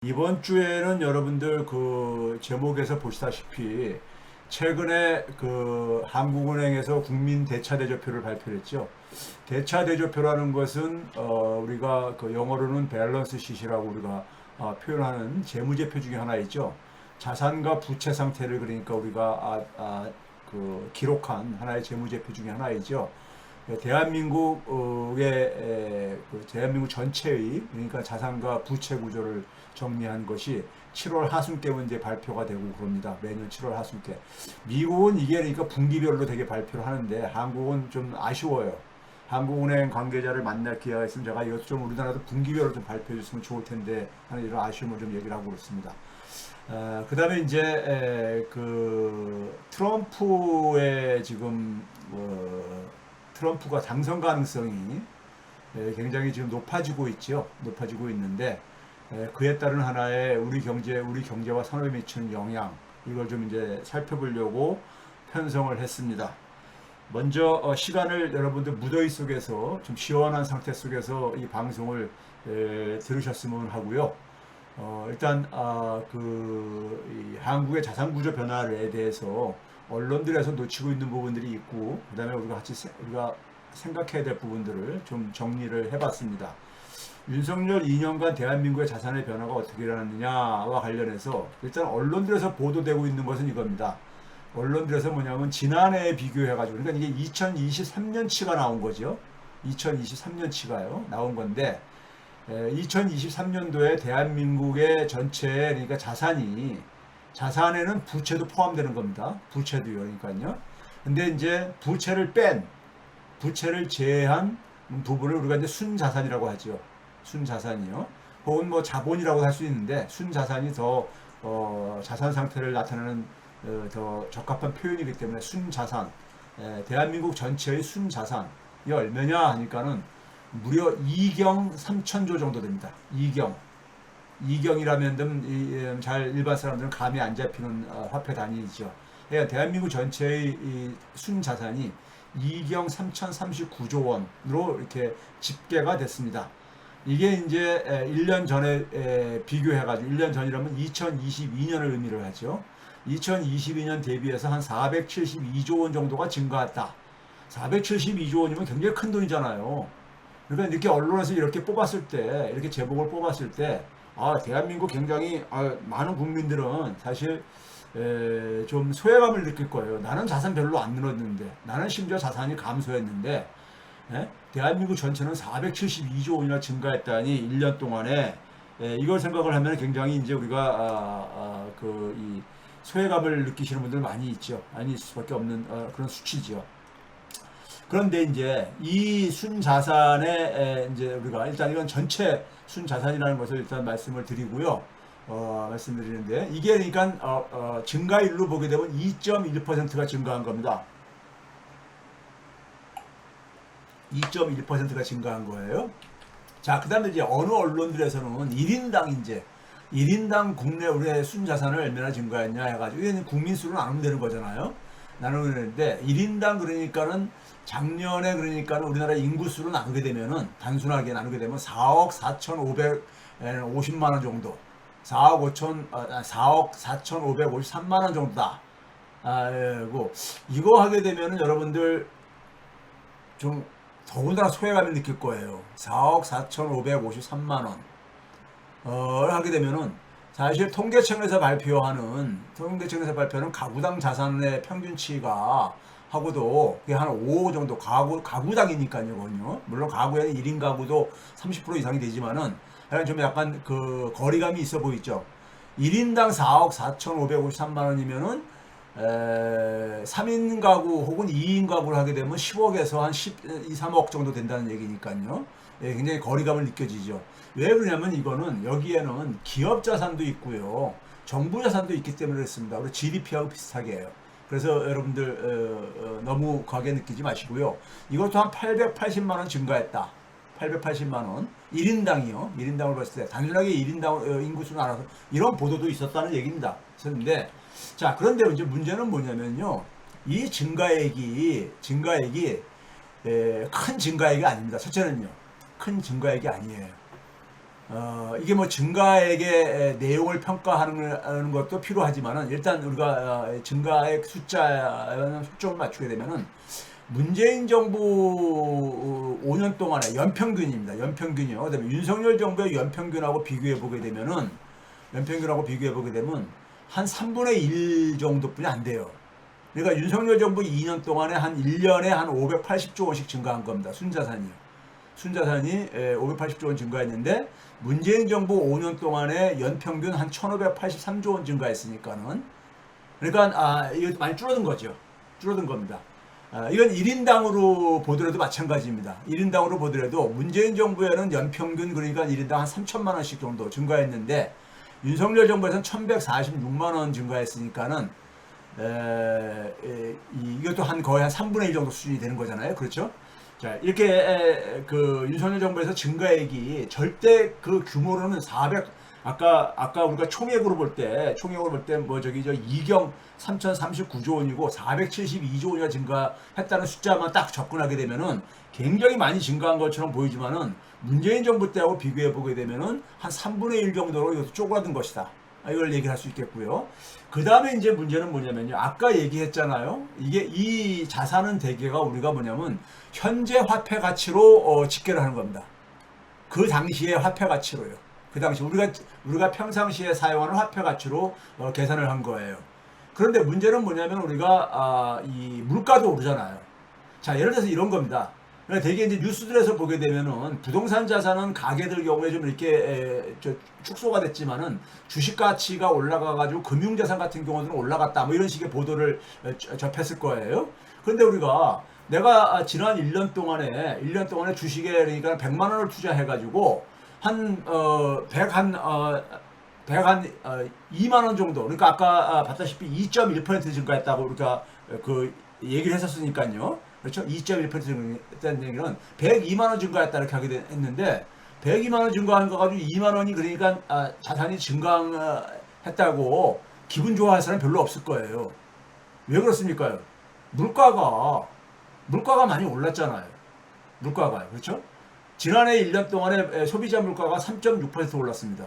이번 주에는 여러분들 그 제목에서 보시다시피 최근에 그 한국은행에서 국민 대차대조표를 발표했죠. 대차대조표라는 것은 우리가 그 영어로는 밸런스 시트라고 우리가 표현하는 재무제표 중에 하나이죠. 자산과 부채 상태를 그러니까 우리가 그 기록한 하나의 재무제표 중에 하나이죠. 대한민국 전체의 그러니까 자산과 부채 구조를 정리한 것이 7월 하순께면 이제 발표가 되고 그럽니다. 매년 7월 하순께. 미국은 이게 그러니까 분기별로 되게 발표를 하는데 한국은 좀 아쉬워요. 한국은행 관계자를 만날 기회가 있으면 제가 이것 좀 우리나라도 분기별로 좀 발표해 줬으면 좋을 텐데 하는 이런 아쉬움을 좀 얘기를 하고 그렇습니다. 그 다음에 이제 그 트럼프의 지금 트럼프가 당선 가능성이 굉장히 지금 높아지고 있죠. 높아지고 있는데 그에 따른 하나의 우리 경제와 산업에 미치는 영향 이걸 좀 이제 살펴보려고 편성을 했습니다. 먼저 시간을 여러분들 무더위 속에서 좀 시원한 상태 속에서 이 방송을 들으셨으면 하고요. 일단 이 한국의 자산 구조 변화에 대해서 언론들에서 놓치고 있는 부분들이 있고 그다음에 우리가 생각해야 될 부분들을 좀 정리를 해봤습니다. 윤석열 2년간 대한민국의 자산의 변화가 어떻게 일어났느냐와 관련해서 일단 언론들에서 보도되고 있는 것은 이겁니다. 언론들에서 뭐냐면 지난해에 비교해가지고 그러니까 이게 2023년치가 나온 거죠. 2023년치가요 나온 건데 2023년도에 대한민국의 전체 그러니까 자산에는 부채도 포함되는 겁니다. 부채도요. 그러니까요. 근데 이제 부채를 제외한 부분을 우리가 이제 순자산이라고 하죠. 순자산이요. 혹은 뭐 자본이라고 할 수 있는데 순자산이 더 자산 상태를 나타내는 더 적합한 표현이기 때문에 순자산. 대한민국 전체의 순자산이 얼마냐 하니까는 무려 2경 3천조 정도 됩니다. 2경이라면 잘 일반 사람들은 감이 안 잡히는 화폐 단위이죠. 그러니까 대한민국 전체의 순자산이 2경 3,039조 원으로 이렇게 집계가 됐습니다. 이게 이제 1년 전에 비교해가지고 1년 전이라면 2022년을 의미를 하죠. 2022년 대비해서 한 472조 원 정도가 증가했다. 472조 원이면 굉장히 큰 돈이잖아요. 그러니까 이렇게 언론에서 이렇게 뽑았을 때, 이렇게 제목을 뽑았을 때, 대한민국 굉장히 많은 국민들은 사실 좀 소외감을 느낄 거예요. 나는 자산 별로 안 늘었는데, 나는 심지어 자산이 감소했는데, 대한민국 전체는 472조 원이나 증가했다니 1년 동안에 이걸 생각을 하면 굉장히 이제 우리가 이 소외감을 느끼시는 분들 많이 있죠. 많이 있을 수밖에 없는 그런 수치죠. 그런데 이제 이 순자산에 이제 우리가 일단 이건 전체 순자산이라는 것을 일단 말씀을 드리고요. 말씀드리는데 이게 그러니까 증가율로 보게 되면 2.1%가 증가한 겁니다. 2.1%가 증가한 거예요. 자, 그 다음에 이제 어느 언론들에서는 1인당 국내 우리의 순자산을 얼마나 증가했냐 해가지고, 이게 국민 수로 나누면 되는 거잖아요. 나누면 되는데, 1인당 그러니까는 작년에 그러니까는 우리나라 인구수로 나누게 되면은, 단순하게 나누게 되면 4억 4,550만 원 정도. 4억 4,553만 원 정도다. 이거 하게 되면은 여러분들 좀 더군다나 소외감을 느낄 거예요. 4억 4,553만 원. 하게 되면은 사실 통계청에서 발표하는 가구당 자산의 평균치가 하고도 그게 한 5 정도 가구당이니까요, 그건요. 물론 가구에는 1인 가구도 30% 이상이 되지만은 약간 그 거리감이 있어 보이죠. 1인당 4억 4,553만 원이면은 3인 가구 혹은 2인 가구를 하게 되면 10억에서 한 12, 3억 정도 된다는 얘기니까요. 굉장히 거리감을 느껴지죠. 왜 그러냐면 이거는 여기에는 기업 자산도 있고요. 정부 자산도 있기 때문에 그렇습니다. 우리 GDP하고 비슷하게 해요. 그래서 여러분들 너무 과하게 느끼지 마시고요. 이것도 한 880만 원 증가했다. 880만 원. 1인당이요. 1인당을 봤을 때 단순하게 1인당 인구수는 알아서 이런 보도도 있었다는 얘기입니다. 그런데 자, 그런데 이제 문제는 뭐냐면요. 이 증가액이 큰 증가액이 아닙니다. 첫째는요. 큰 증가액이 아니에요. 이게 뭐 증가액의 내용을 평가하는 것도 필요하지만은 일단 우리가 증가액 숫자는 초점을 맞추게 되면은 문재인 정부 5년 동안의 연평균입니다. 연평균이요. 그다음에 윤석열 정부의 연평균하고 비교해 보게 되면은 한 3분의 1 정도뿐이 안 돼요. 그러니까 윤석열 정부 2년 동안에 한 1년에 한 580조 원씩 증가한 겁니다. 순자산이 580조 원 증가했는데 문재인 정부 5년 동안에 연평균 한 1583조 원 증가했으니까는 그러니까 이거 많이 줄어든 거죠. 줄어든 겁니다. 이건 1인당으로 보더라도 마찬가지입니다. 1인당으로 보더라도 문재인 정부에는 연평균 그러니까 1인당 한 3천만 원씩 정도 증가했는데 윤석열 정부에서는 1146만 원 증가했으니까는 이것도 거의 한 3분의 1 정도 수준이 되는 거잖아요. 그렇죠? 자, 이렇게 그 윤석열 정부에서 증가액이 절대 그 규모로는 400 아까 우리가 총액으로 볼 때 뭐 이경 3039조 원이고 472조 원이 증가했다는 숫자만 딱 접근하게 되면은 굉장히 많이 증가한 것처럼 보이지만은 문재인 정부 때하고 비교해 보게 되면은 한 3분의 1 정도로 이것도 쪼그라든 것이다. 이걸 얘기할 수 있겠고요. 그 다음에 이제 문제는 뭐냐면요. 아까 얘기했잖아요. 이 자산은 대개가 우리가 뭐냐면 현재 화폐 가치로 집계를 하는 겁니다. 그 당시의 화폐 가치로요. 그 당시 우리가 평상시에 사용하는 화폐 가치로 계산을 한 거예요. 그런데 문제는 뭐냐면 우리가 이 물가도 오르잖아요. 자, 예를 들어서 이런 겁니다. 대개 이제 뉴스들에서 보게 되면은 부동산 자산은 가게들 경우에 좀 이렇게 축소가 됐지만은 주식 가치가 올라가가지고 금융자산 같은 경우는 올라갔다 뭐 이런 식의 보도를 접했을 거예요. 그런데 내가 지난 1년 동안에 주식에 그러니까 100만 원을 투자해가지고 한 2만 원 정도 그러니까 아까 봤다시피 2.1% 증가했다고 우리가 그 얘기를 했었으니까요. 그렇죠? 2.1% 증가했다는 얘기는 102만 원 증가했다 이렇게 하게 했는데 102만 원 증가한 거 가지고 2만 원이 그러니까 자산이 증가했다고 기분 좋아할 사람 별로 없을 거예요. 왜 그렇습니까? 물가가 많이 올랐잖아요. 물가가 그렇죠? 지난해 1년 동안에 소비자 물가가 3.6% 올랐습니다.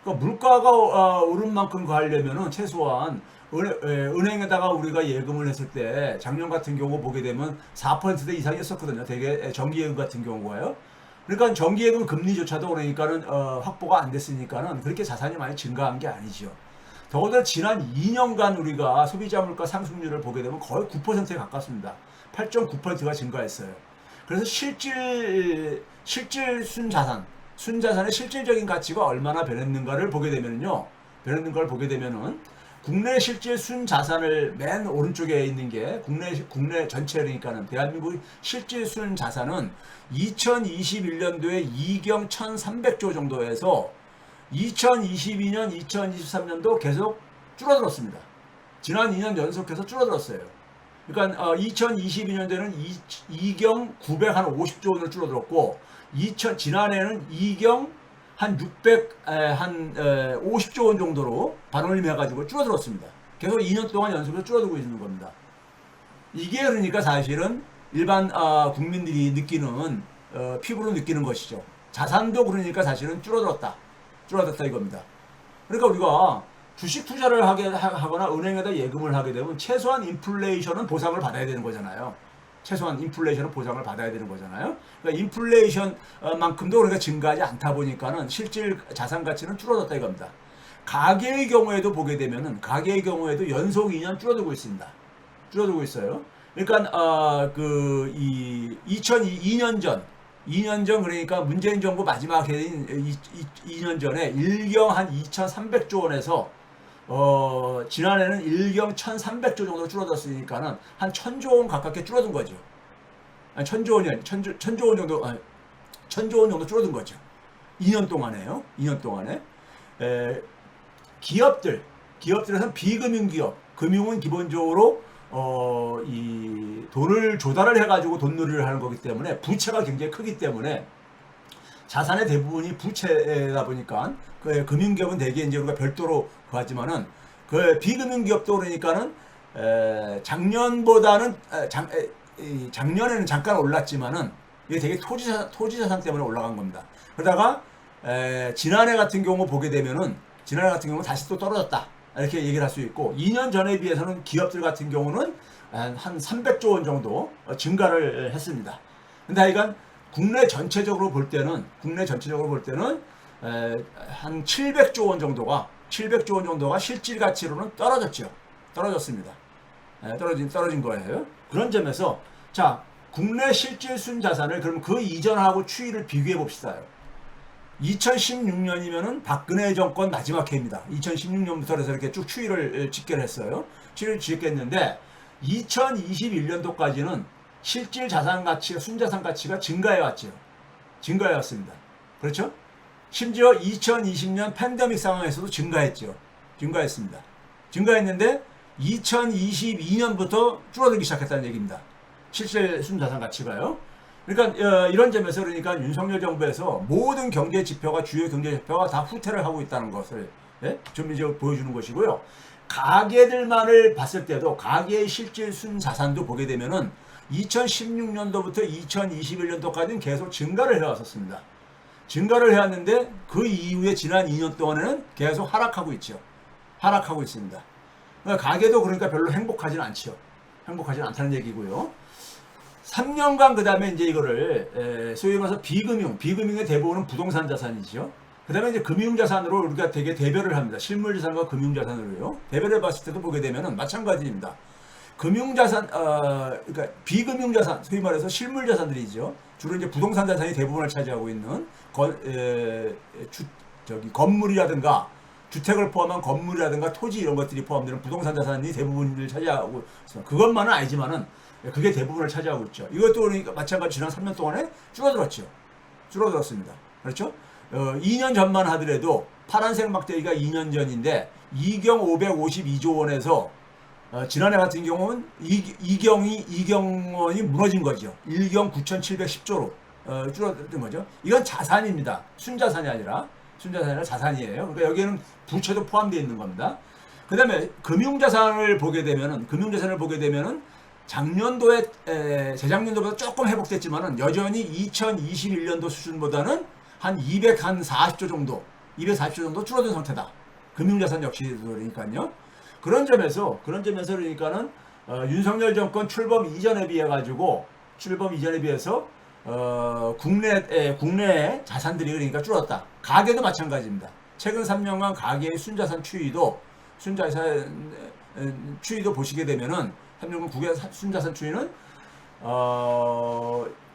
그러니까 물가가 오른 만큼 가려면은 최소한 은행에다가 우리가 예금을 했을 때 작년 같은 경우 보게 되면 4%대 이상이었었거든요. 되게 정기예금 같은 경우가요. 그러니까 정기예금 금리조차도 그러니까는 확보가 안 됐으니까는 그렇게 자산이 많이 증가한 게 아니죠. 더군다나 지난 2년간 우리가 소비자 물가 상승률을 보게 되면 거의 9%에 가깝습니다. 8.9%가 증가했어요. 그래서 실질 순자산의 실질적인 가치가 얼마나 변했는가를 보게 되면은요. 국내 실질 순자산을 맨 오른쪽에 있는 게 국내 전체니까는 대한민국 실질 순자산은 2021년도에 이경 1,300조 정도에서 2022년, 2023년도 계속 줄어들었습니다. 지난 2년 연속해서 줄어들었어요. 그러니까 2022년도에는 이경 950조 원을 줄어들었고 지난해는 이경 한 50조 원 정도로 반올림해가지고 줄어들었습니다. 계속 2년 동안 연속해서 줄어들고 있는 겁니다. 이게 그러니까 사실은 일반 국민들이 느끼는 피부로 느끼는 것이죠. 자산도 그러니까 사실은 줄어들었다 이겁니다. 그러니까 우리가 주식 투자를 하거나 은행에다 예금을 하게 되면 최소한 인플레이션은 보상을 받아야 되는 거잖아요. 그러니까 인플레이션만큼도 그러니까 증가하지 않다 보니까는 실질 자산 가치는 줄어들었다 이겁니다. 가계의 경우에도 보게 되면은 연속 2년 줄어들고 있습니다. 줄어들고 있어요. 그러니까 2002년 전 그러니까 문재인 정부 마지막 해인 2년 전에 일경 한 2,300조 원에서 지난해는 일경 1,300조 정도 줄어들었으니까는 한 1,000조 원 가깝게 줄어든 거죠. 아니, 1,000조 원이 아니 1,000조 원 정도 줄어든 거죠. 2년 동안에요. 기업들에서는 비금융 기업, 금융은 기본적으로 이 돈을 조달을 해가지고 돈놀이를 하는 거기 때문에 부채가 굉장히 크기 때문에 자산의 대부분이 부채다 보니까 그 금융기업은 대개 이제 우리가 별도로 하지만은 그 비금융기업도 그러니까는 작년에는 잠깐 올랐지만은 이게 되게 토지자산 때문에 올라간 겁니다. 그러다가 지난해 같은 경우 보게 되면은 지난해 같은 경우 다시 또 떨어졌다 이렇게 얘기를 할 수 있고 2년 전에 비해서는 기업들 같은 경우는 한 300조 원 정도 증가를 했습니다. 근데 하여간 국내 전체적으로 볼 때는 한 700조 원 정도가 실질 가치로는 떨어졌습니다. 떨어진 거예요. 그런 점에서 자 국내 실질 순자산을 그럼 그 이전하고 추이를 비교해 봅시다. 2016년이면은 박근혜 정권 마지막 해입니다. 2016년부터 해서 이렇게 쭉 추이를 집계를 했어요. 추이를 집계했는데 2021년도까지는 실질 자산 가치가 순자산 가치가 증가해 왔습니다. 그렇죠? 심지어 2020년 팬데믹 상황에서도 증가했습니다. 증가했는데 2022년부터 줄어들기 시작했다는 얘기입니다. 실질 순자산 가치가요. 그러니까 이런 점에서 그러니까 윤석열 정부에서 모든 경제 지표가 주요 경제 지표가 다 후퇴를 하고 있다는 것을 좀 이제 보여주는 것이고요. 가계들만을 봤을 때도 가계의 실질 순자산도 보게 되면은 2016년도부터 2021년도까지는 계속 증가를 해왔었습니다. 증가를 해왔는데 그 이후에 지난 2년 동안에는 계속 하락하고 있습니다. 그러니까 가계도 그러니까 별로 행복하진 않다는 얘기고요. 3년간 그 다음에 이제 이거를 소위 말해서 비금융의 대부분은 부동산 자산이죠. 그 다음에 이제 금융자산으로 우리가 되게 대별을 합니다. 실물자산과 금융자산으로요. 대별을 봤을 때도 보게 되면은 마찬가지입니다. 금융자산, 그러니까 비금융자산, 소위 말해서 실물자산들이죠. 주로 이제 부동산 자산이 대부분을 차지하고 있는 건물이라든가 주택을 포함한 건물이라든가 토지 이런 것들이 포함되는 부동산 자산이 대부분을 차지하고 있습니다. 그것만은 아니지만은 그게 대부분을 차지하고 있죠. 이것도 그러니까 마찬가지 지난 3년 동안에 줄어들었습니다. 그렇죠? 2년 전만 하더라도 파란색 막대기가 2년 전인데 2경 552조 원에서 지난해 같은 경우는 이경원이 무너진 거죠. 1경 9,710조로 줄어든 거죠. 이건 자산입니다. 순자산이 아니라 자산이에요. 그러니까 여기에는 부채도 포함되어 있는 겁니다. 그 다음에 금융자산을 보게 되면은 재작년도보다 조금 회복됐지만은 여전히 2021년도 수준보다는 한 240조 정도 줄어든 상태다. 금융자산 역시 그러니까요. 그런 점에서 그러니까는 윤석열 정권 출범 이전에 비해서 국내 자산들이 그러니까 줄었다. 가계도 마찬가지입니다. 최근 3년간 가계의 순자산 추이도 보시게 되면은 3년간 국외 순자산 추이는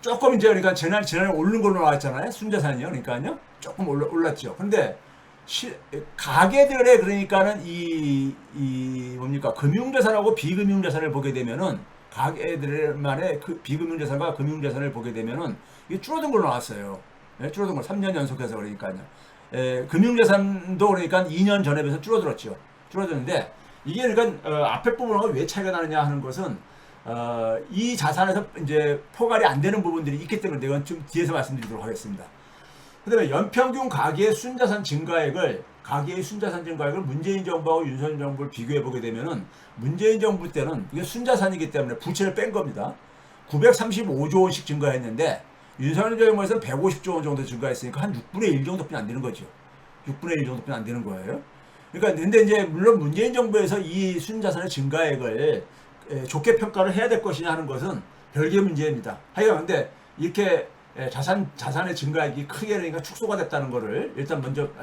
조금 이제 그러니까 지난해 오른 걸로 나왔잖아요. 순자산이요. 그러니까요. 조금 올랐죠. 근데 가계들의 그러니까는 뭡니까? 금융자산하고 비금융자산을 보게 되면은 가계들만의 비금융자산과 금융자산을 보게 되면은 이게 줄어든 걸로 나왔어요. 줄어든 걸 3년 연속해서 그러니까요. 금융자산도 그러니까 2년 전에 비해서 줄어드는데 이게 그러니까 앞에 부분하고 왜 차이가 나느냐 하는 것은 이 자산에서 이제 포괄이 안 되는 부분들이 있기 때문에 내가 좀 뒤에서 말씀드리도록 하겠습니다. 그 다음에 연평균 가계의 순자산 증가액을 문재인 정부하고 윤석열 정부를 비교해 보게 되면은 문재인 정부 때는 이게 순자산이기 때문에 부채를 뺀 겁니다. 935조 원씩 증가했는데 윤석열 정부에서는 150조 원 정도 증가했으니까 한 6분의 1 정도뿐이 안 되는 거죠. 6분의 1 정도뿐이 안 되는 거예요. 그러니까 근데 이제 물론 문재인 정부에서 이 순자산의 증가액을 좋게 평가를 해야 될 것이냐 하는 것은 별개의 문제입니다. 하여간 근데 이렇게 자산의 증가액이 크게 그러니까 축소가 됐다는 거를 일단 먼저